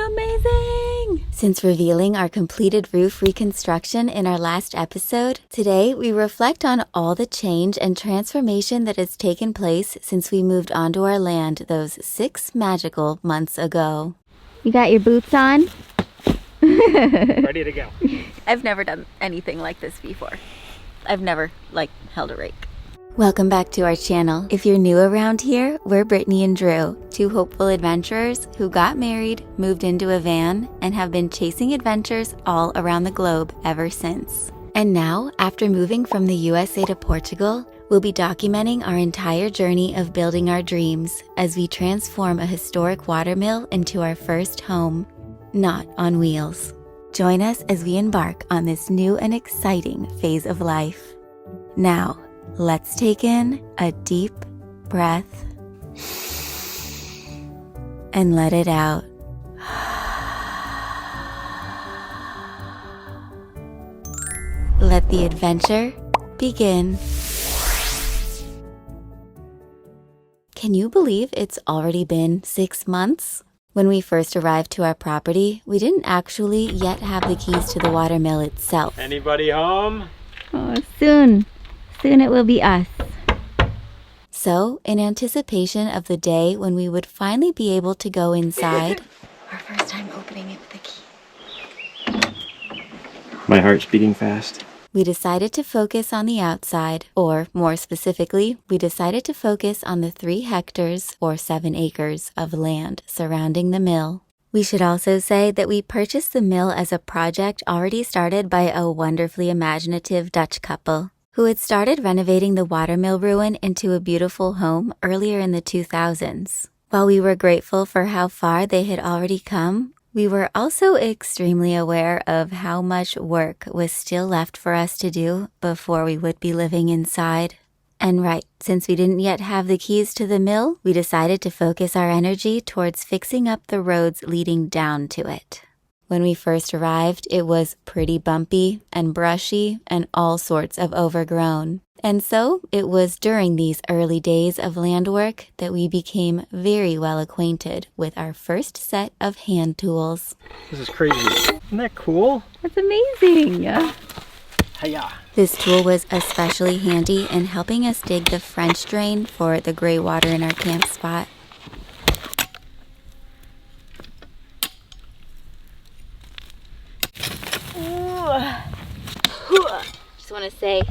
amazing! Since revealing our completed roof reconstruction in our last episode, today we reflect on all the change and transformation that has taken place since we moved onto our land those 6 magical months ago. You got your boots on? Ready to go. I've never done anything like this before. I've never, held a rake. Welcome back to our channel. If you're new around here, we're Brittany and Drew, 2 hopeful adventurers who got married, moved into a van, and have been chasing adventures all around the globe ever since. And now, after moving from the USA to Portugal, we'll be documenting our entire journey of building our dreams as we transform a historic watermill into our first home, not on wheels. Join us as we embark on this new and exciting phase of life. Now, let's take in a deep breath and let it out. Let the adventure begin. Can you believe it's already been 6 months? When we first arrived to our property, we didn't actually yet have the keys to the watermill itself. Anybody home? Oh, soon it will be us. So, in anticipation of the day when we would finally be able to go inside, our first time opening it with a key. My heart's beating fast. We decided to focus on the outside, or more specifically, we decided to focus on the 3 hectares or 7 acres of land surrounding the mill. We should also say that we purchased the mill as a project already started by a wonderfully imaginative Dutch couple who had started renovating the watermill ruin into a beautiful home earlier in the 2000s. While we were grateful for how far they had already come, we were also extremely aware of how much work was still left for us to do before we would be living inside. And right, since we didn't yet have the keys to the mill, we decided to focus our energy towards fixing up the roads leading down to it. When we first arrived, it was pretty bumpy and brushy and all sorts of overgrown. And so it was during these early days of land work that we became very well acquainted with our first set of hand tools. This is crazy. Isn't that cool? That's amazing. Hiya. This tool was especially handy in helping us dig the French drain for the gray water in our camp spot. Just want to say,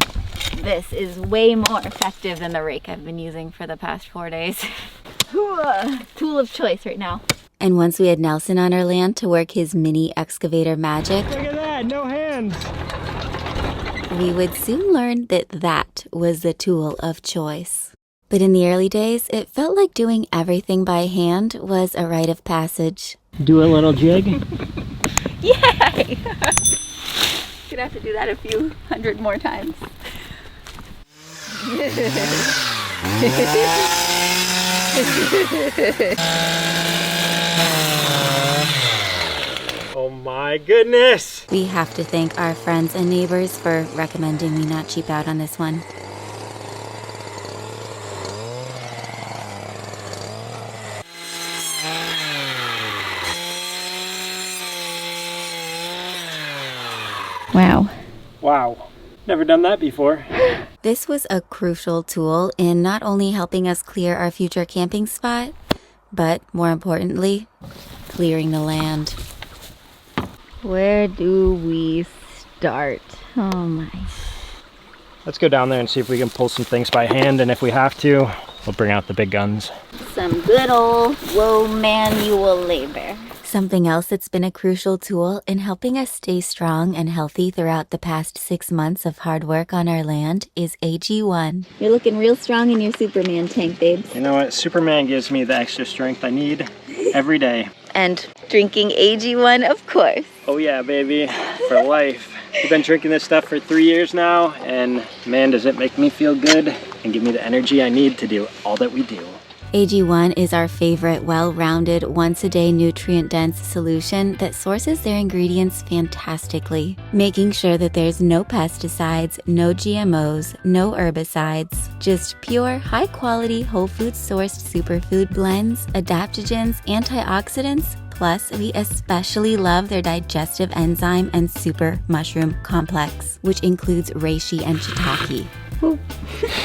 this is way more effective than the rake I've been using for the past 4 days. Tool of choice right now. And once we had Nelson on our land to work his mini excavator magic, Look at that, no hands. we would soon learn that that was the tool of choice. But in the early days, it felt like doing everything by hand was a rite of passage. Do a little jig. Yay! Gonna have to do that a few hundred more times. Oh my goodness! We have to thank our friends and neighbors for recommending we not cheap out on this one. Wow. Wow. Never done that before. This was a crucial tool in not only helping us clear our future camping spot, but more importantly, clearing the land. Where do we start? Oh my. Let's go down there and see if we can pull some things by hand, and if we have to, we'll bring out the big guns. Some good old low manual labor. Something else that's been a crucial tool in helping us stay strong and healthy throughout the past 6 months of hard work on our land is AG1. You're looking real strong in your Superman tank, babes. You know what? Superman gives me the extra strength I need every day. And drinking AG1, of course. Oh yeah, baby. For life. We've been drinking this stuff for 3 years now, and man, does it make me feel good and give me the energy I need to do all that we do. AG1 is our favorite well-rounded, once-a-day nutrient-dense solution that sources their ingredients fantastically, making sure that there's no pesticides, no GMOs, no herbicides, just pure, high-quality, whole food-sourced superfood blends, adaptogens, antioxidants, Plus, we especially love their digestive enzyme and super mushroom complex, which includes reishi and shiitake.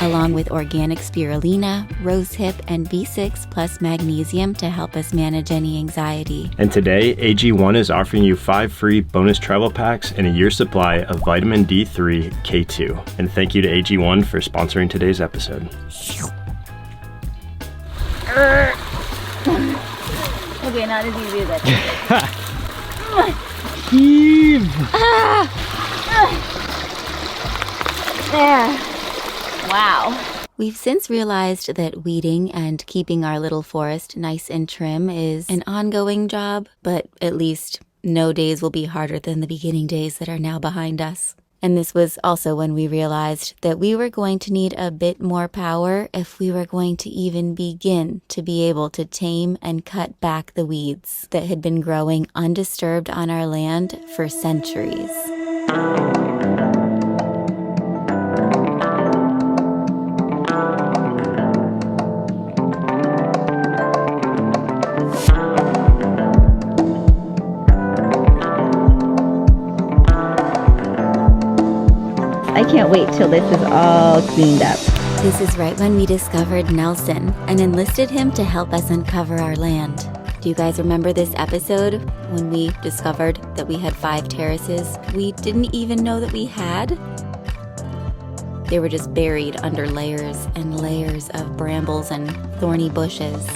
Along with organic spirulina, rosehip, and B6 plus magnesium to help us manage any anxiety. And today, AG1 is offering you 5 free bonus travel packs and a year's supply of vitamin D3 K2. And thank you to AG1 for sponsoring today's episode. Okay, not as easy as that. Heave! There. Wow. We've since realized that weeding and keeping our little forest nice and trim is an ongoing job, but at least no days will be harder than the beginning days that are now behind us. And this was also when we realized that we were going to need a bit more power if we were going to even begin to be able to tame and cut back the weeds that had been growing undisturbed on our land for centuries. I can't wait till this is all cleaned up. This is right when we discovered Nelson and enlisted him to help us uncover our land. Do you guys remember this episode when we discovered that we had 5 terraces we didn't even know that we had? They were just buried under layers and layers of brambles and thorny bushes.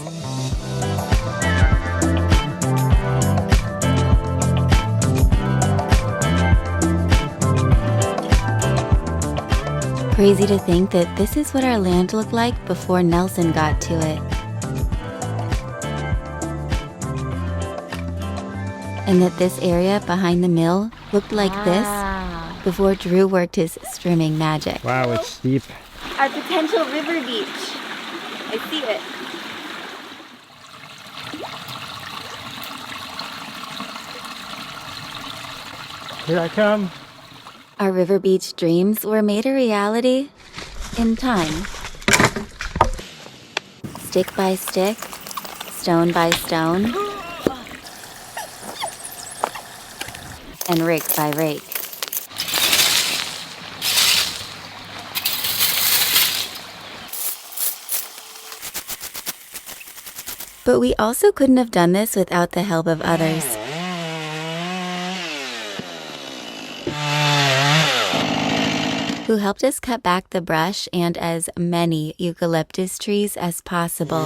Crazy to think that this is what our land looked like before Nelson got to it. And that this area behind the mill looked like this before Drew worked his strimming magic. Wow, it's steep. Our potential river beach. I see it. Here I come. Our river beach dreams were made a reality in time. Stick by stick, stone by stone, and rake by rake. But we also couldn't have done this without the help of others. Who helped us cut back the brush and as many eucalyptus trees as possible.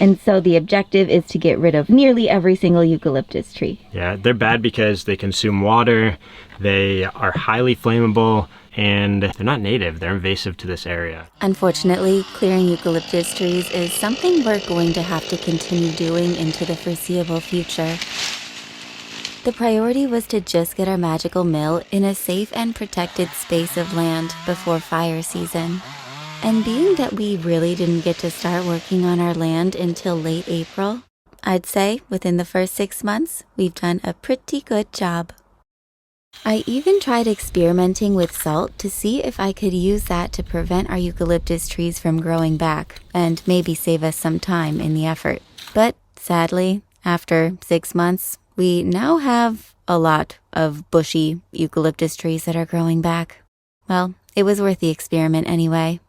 And so the objective is to get rid of nearly every single eucalyptus tree. Yeah, they're bad because they consume water, they are highly flammable, and they're not native. They're invasive to this area. Unfortunately, clearing eucalyptus trees is something we're going to have to continue doing into the foreseeable future. The priority was to just get our magical mill in a safe and protected space of land before fire season. And being that we really didn't get to start working on our land until late April, I'd say within the first 6 months, we've done a pretty good job. I even tried experimenting with salt to see if I could use that to prevent our eucalyptus trees from growing back and maybe save us some time in the effort. But sadly, after 6 months, we now have a lot of bushy eucalyptus trees that are growing back. Well, it was worth the experiment anyway.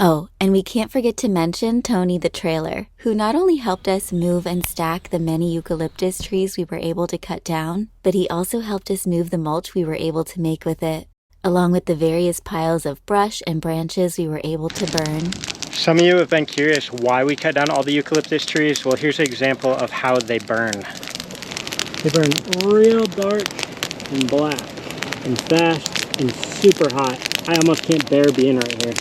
Oh, and we can't forget to mention Tony the trailer, who not only helped us move and stack the many eucalyptus trees we were able to cut down, but he also helped us move the mulch we were able to make with it, along with the various piles of brush and branches we were able to burn. Some of you have been curious why we cut down all the eucalyptus trees. Well, here's an example of how they burn. They burn real dark and black and fast and super hot. I almost can't bear being right here.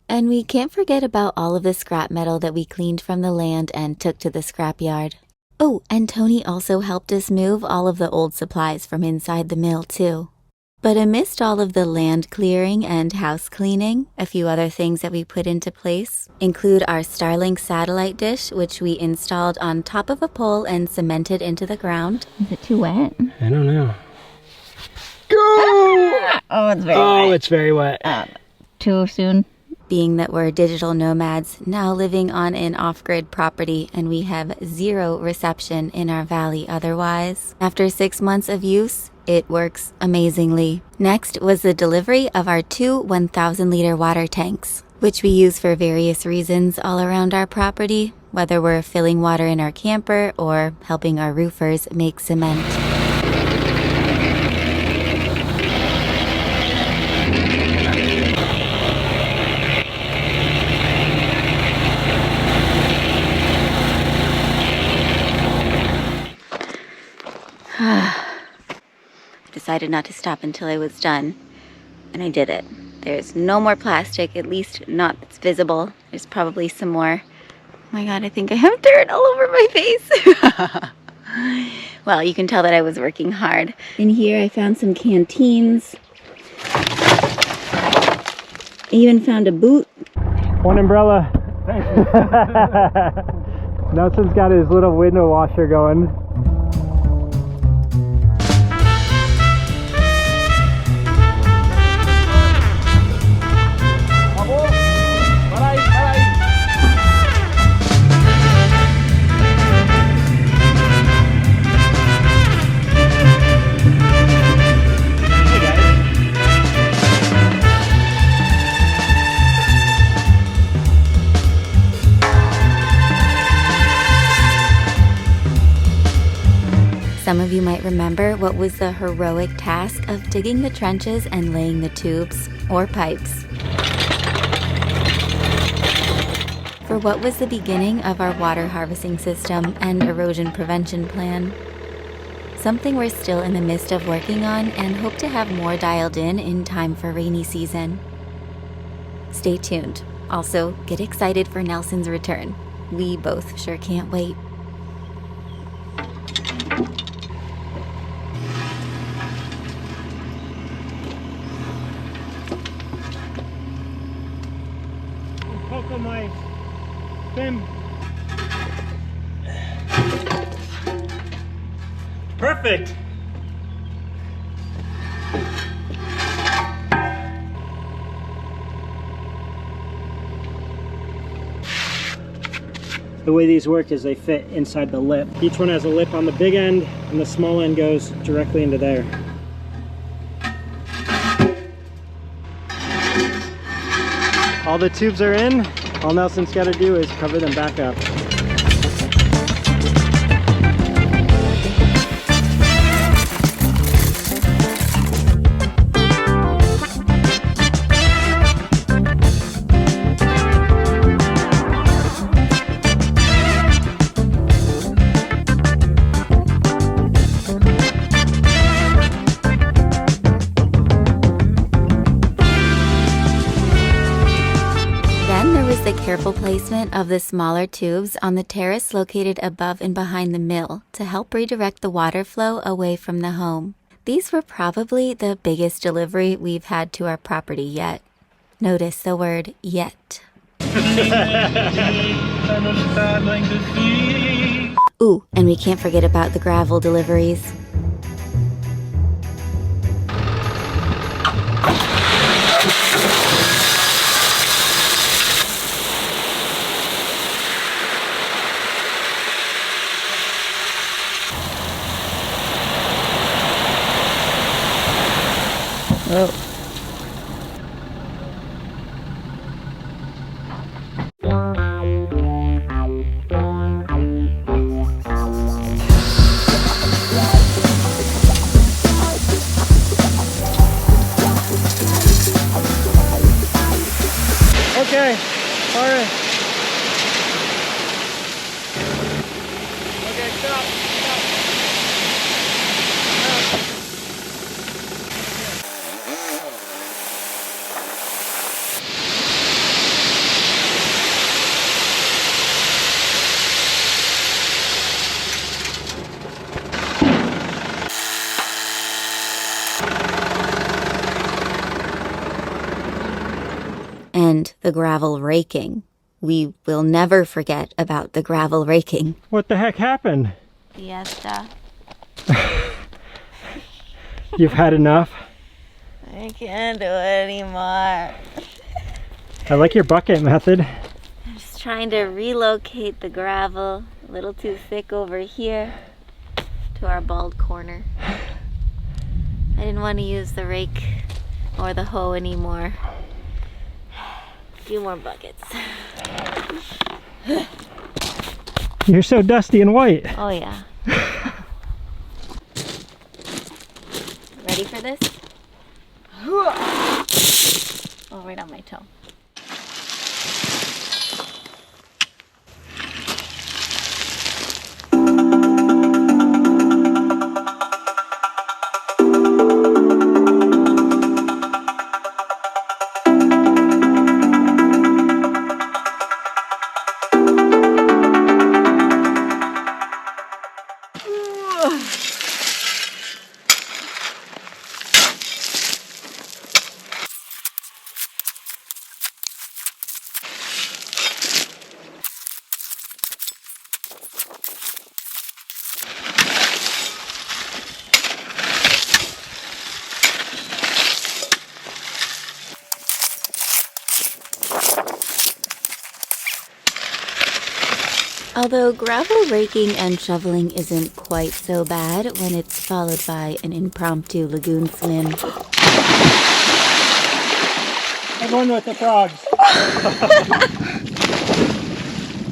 And we can't forget about all of the scrap metal that we cleaned from the land and took to the scrapyard. Oh, and Tony also helped us move all of the old supplies from inside the mill, too. But amidst all of the land clearing and house cleaning, a few other things that we put into place include our Starlink satellite dish, which we installed on top of a pole and cemented into the ground. Is it too wet? I don't know. Go! Oh, it's very wet. It's very wet. too soon. Being that we're digital nomads, now living on an off-grid property, and we have zero reception in our valley otherwise. After 6 months of use, it works amazingly. Next was the delivery of our 2 1,000-liter water tanks, which we use for various reasons all around our property, whether we're filling water in our camper or helping our roofers make cement. Decided not to stop until I was done, and I did it. There's no more plastic, at least not that's visible. There's probably some more. Oh my god, I think I have dirt all over my face. Well, you can tell that I was working hard. In here I found some canteens. I even found a boot. One umbrella. Nelson's got his little window washer going. Some of you might remember what was the heroic task of digging the trenches and laying the tubes or pipes for what was the beginning of our water harvesting system and erosion prevention plan. Something we're still in the midst of working on and hope to have more dialed in time for rainy season. Stay tuned. Also, get excited for Nelson's return. We both sure can't wait. Cocoa mice. Spin. Perfect. The way these work is they fit inside the lip. Each one has a lip on the big end, and the small end goes directly into there. All the tubes are in. All Nelson's got to do is cover them back up. The careful placement of the smaller tubes on the terrace located above and behind the mill to help redirect the water flow away from the home. These were probably the biggest delivery we've had to our property yet. Notice the word yet. Ooh, and we can't forget about the gravel deliveries. Oh. Okay, all right. Okay, stop. And the gravel raking. We will never forget about the gravel raking. What the heck happened? Fiesta. You've had enough? I can't do it anymore. I like your bucket method. I'm just trying to relocate the gravel. A little too thick over here to our bald corner. I didn't want to use the rake or the hoe anymore. A few more buckets. You're so dusty and white. Oh yeah. Ready for this? Oh, right on my toe. Although gravel raking and shoveling isn't quite so bad when it's followed by an impromptu lagoon swim. I'm going with the frogs.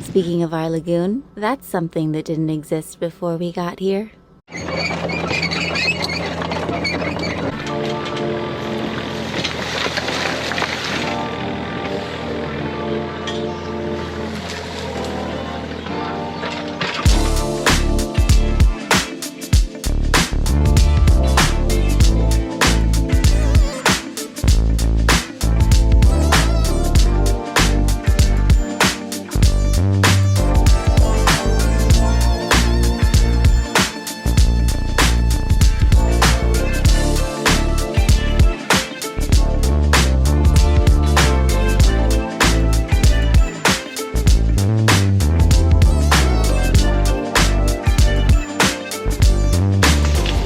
Speaking of our lagoon, that's something that didn't exist before we got here.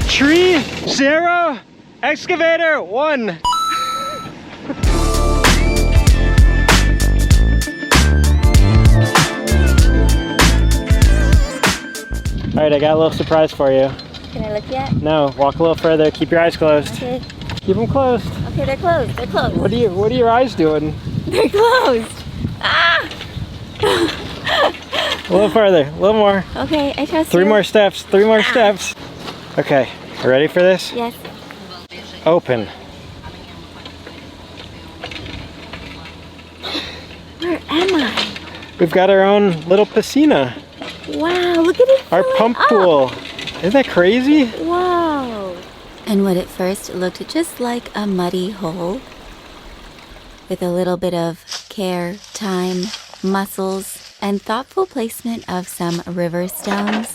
Tree 0, excavator 1. Alright, I got a little surprise for you. Can I look yet? No, walk a little further, keep your eyes closed. Okay. Keep them closed. Okay, they're closed. They're closed. What are your eyes doing? They're closed. Ah! A little further, a little more. Okay, I trust you. 3 more steps, 3 more steps. Okay, you ready for this? Yes. Open. Where am I? We've got our own little piscina. Wow, look at it. Our filling pump up. pool. Isn't that crazy? Wow. And what at first looked just like a muddy hole, with a little bit of care, time, muscles, and thoughtful placement of some river stones,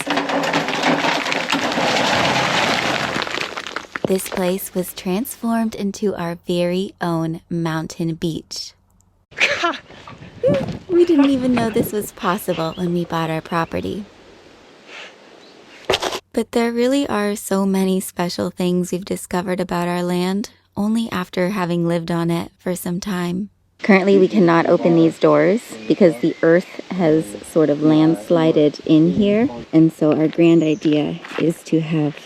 this place was transformed into our very own mountain beach. We didn't even know this was possible when we bought our property. But there really are so many special things we've discovered about our land, only after having lived on it for some time. Currently, we cannot open these doors because the earth has sort of landslided in here. And so our grand idea is to have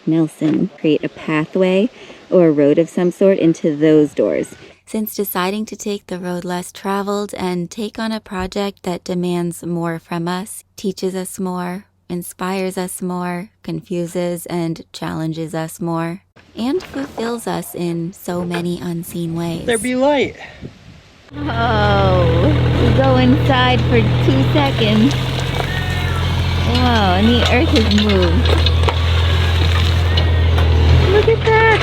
Nelson create a pathway or a road of some sort into those doors. Since deciding to take the road less traveled and take on a project that demands more from us, teaches us more, inspires us more, confuses and challenges us more, and fulfills us in so many unseen ways. There be light. Oh, we go inside for 2 seconds. Wow, and the earth has moved. Look at that!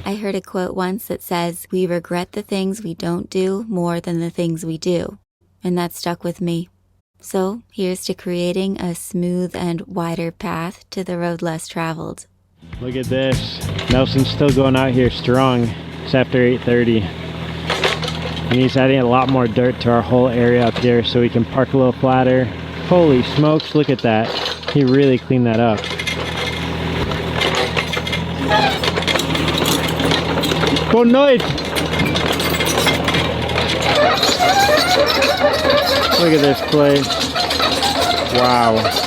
I heard a quote once that says, "We regret the things we don't do more than the things we do." And that stuck with me. So here's to creating a smooth and wider path to the road less traveled. Look at this. Nelson's still going out here strong. It's after 8:30. And he's adding a lot more dirt to our whole area up here so we can park a little flatter. Holy smokes, look at that. He really cleaned that up. Boa noite! Look at this place. Wow.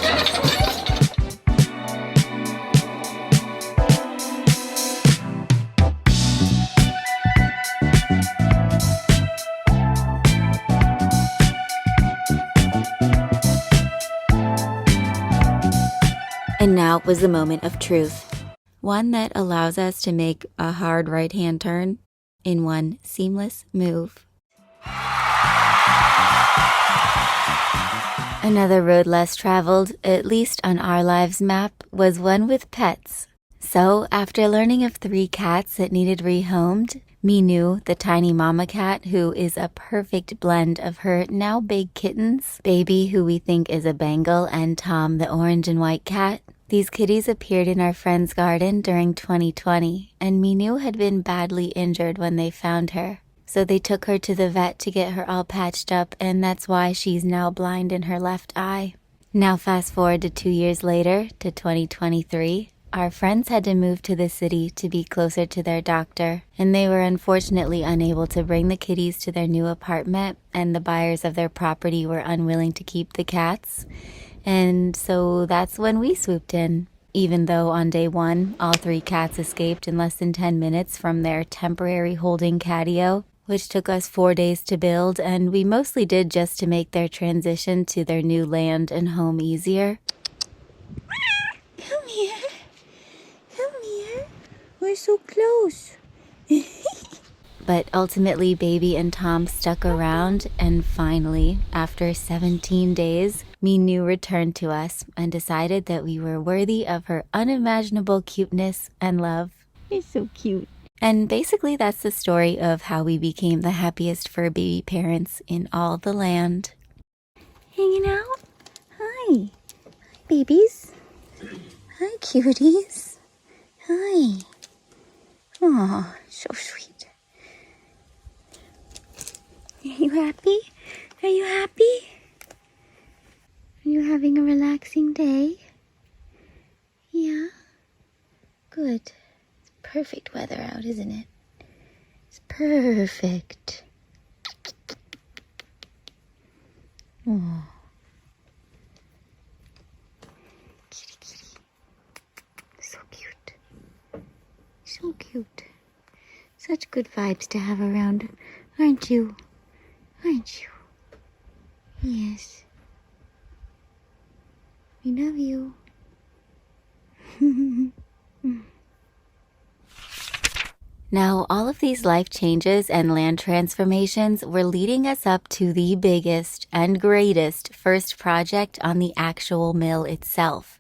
And now was the moment of truth. One that allows us to make a hard right-hand turn in one seamless move. Another road less traveled, at least on our lives map, was one with pets. So, after learning of 3 cats that needed rehomed, Minu, the tiny mama cat who is a perfect blend of her now big kittens, Baby, who we think is a Bengal, and Tom, the orange and white cat. These kitties appeared in our friend's garden during 2020, and Minu had been badly injured when they found her. So they took her to the vet to get her all patched up, and that's why she's now blind in her left eye. Now fast forward to 2 years later, to 2023. Our friends had to move to the city to be closer to their doctor, and they were unfortunately unable to bring the kitties to their new apartment, and the buyers of their property were unwilling to keep the cats. And so that's when we swooped in. Even though on day 1, all 3 cats escaped in less than 10 minutes from their temporary holding catio, which took us 4 days to build, and we mostly did just to make their transition to their new land and home easier. Come here. Come here. We're so close. But ultimately, Baby and Tom stuck around, and finally, after 17 days, Minu returned to us and decided that we were worthy of her unimaginable cuteness and love. You're so cute. And basically, that's the story of how we became the happiest fur baby parents in all the land. Hanging out? Hi. Hi, babies. Hi, cuties. Hi. Aw, so sweet. Are you happy? Are you happy? Are you having a relaxing day? Yeah? Good. It's perfect weather out, isn't it? It's perfect. Oh. Kitty, kitty. So cute. So cute. Such good vibes to have around, aren't you? Aren't you? Yes. We love you. Now, all of these life changes and land transformations were leading us up to the biggest and greatest first project on the actual mill itself.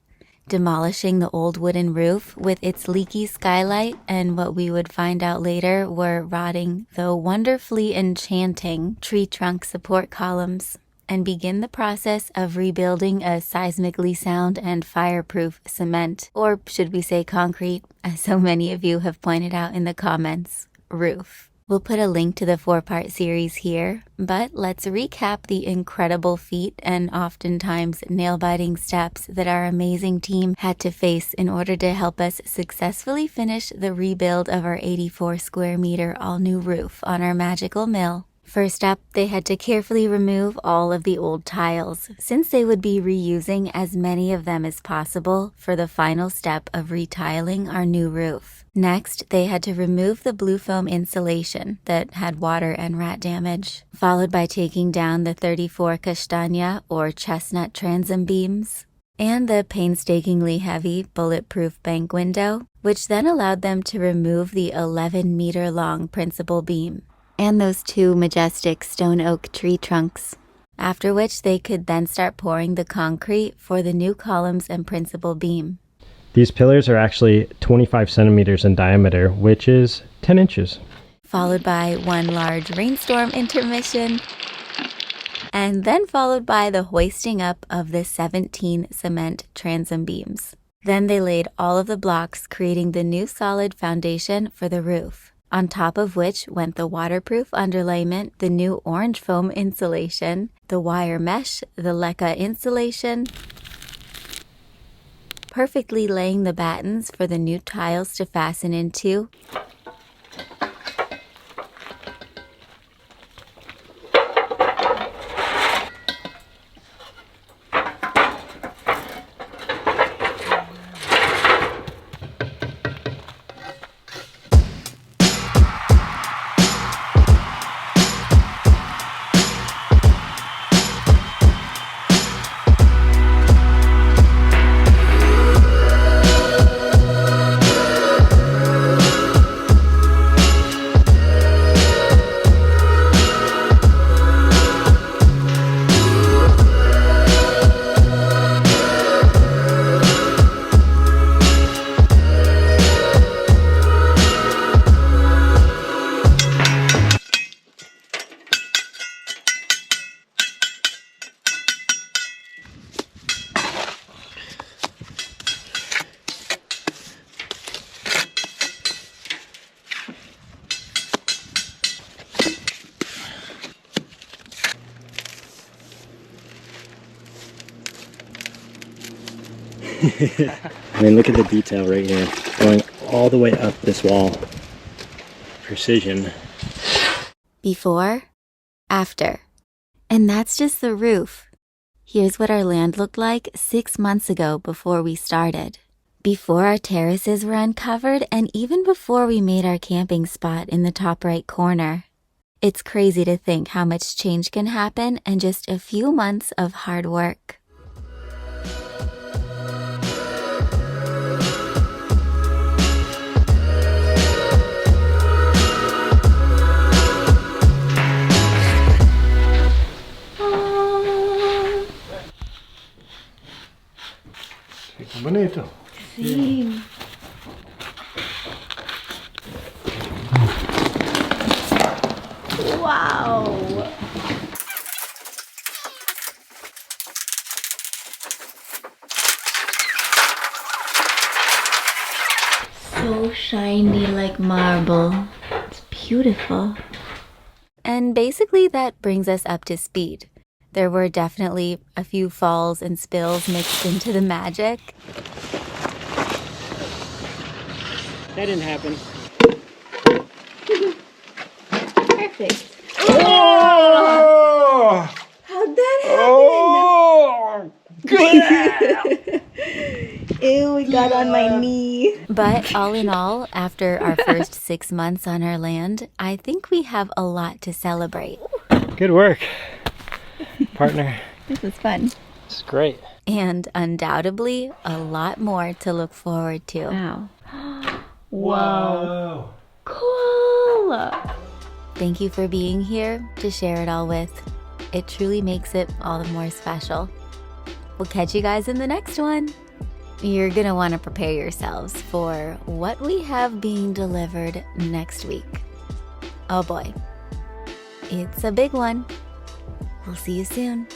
Demolishing the old wooden roof with its leaky skylight and what we would find out later were rotting, though wonderfully enchanting, tree trunk support columns, and begin the process of rebuilding a seismically sound and fireproof cement, or should we say concrete, as so many of you have pointed out in the comments, roof. We'll put a link to the 4-part series here, but let's recap the incredible feat and oftentimes nail-biting steps that our amazing team had to face in order to help us successfully finish the rebuild of our 84 square meter all-new roof on our magical mill. First up, they had to carefully remove all of the old tiles, since they would be reusing as many of them as possible for the final step of retiling our new roof. Next, they had to remove the blue foam insulation that had water and rat damage, followed by taking down the 34 castagna or chestnut transom beams, and the painstakingly heavy bulletproof bank window, which then allowed them to remove the 11-meter-long principal beam, and those 2 majestic stone oak tree trunks, after which they could then start pouring the concrete for the new columns and principal beam. These pillars are actually 25 centimeters in diameter, which is 10 inches. Followed by one large rainstorm intermission, and then followed by the hoisting up of the 17 cement transom beams. Then they laid all of the blocks, creating the new solid foundation for the roof, on top of which went the waterproof underlayment, the new orange foam insulation, the wire mesh, the LECA insulation, perfectly laying the battens for the new tiles to fasten into, I mean, look at the detail right here. Going all the way up this wall. Precision. Before, after. And that's just the roof. Here's what our land looked like 6 months ago before we started. Before our terraces were uncovered and even before we made our camping spot in the top right corner. It's crazy to think how much change can happen in just a few months of hard work. Bonito. Sí. Wow. So shiny like marble. It's beautiful. And basically that brings us up to speed. There were definitely a few falls and spills mixed into the magic. That didn't happen. Perfect. Oh! How'd that happen? Oh! Ew, we got on my knee. But all in all, after our first 6 months on our land, I think we have a lot to celebrate. Good work, partner. This was fun. It's great. And undoubtedly, a lot more to look forward to. Wow. Whoa. Cool. Thank you for being here to share it all with. It truly makes it all the more special. We'll catch you guys in the next one. You're gonna want to prepare yourselves for what we have being delivered next week. Oh boy, it's a big one. We'll see you soon.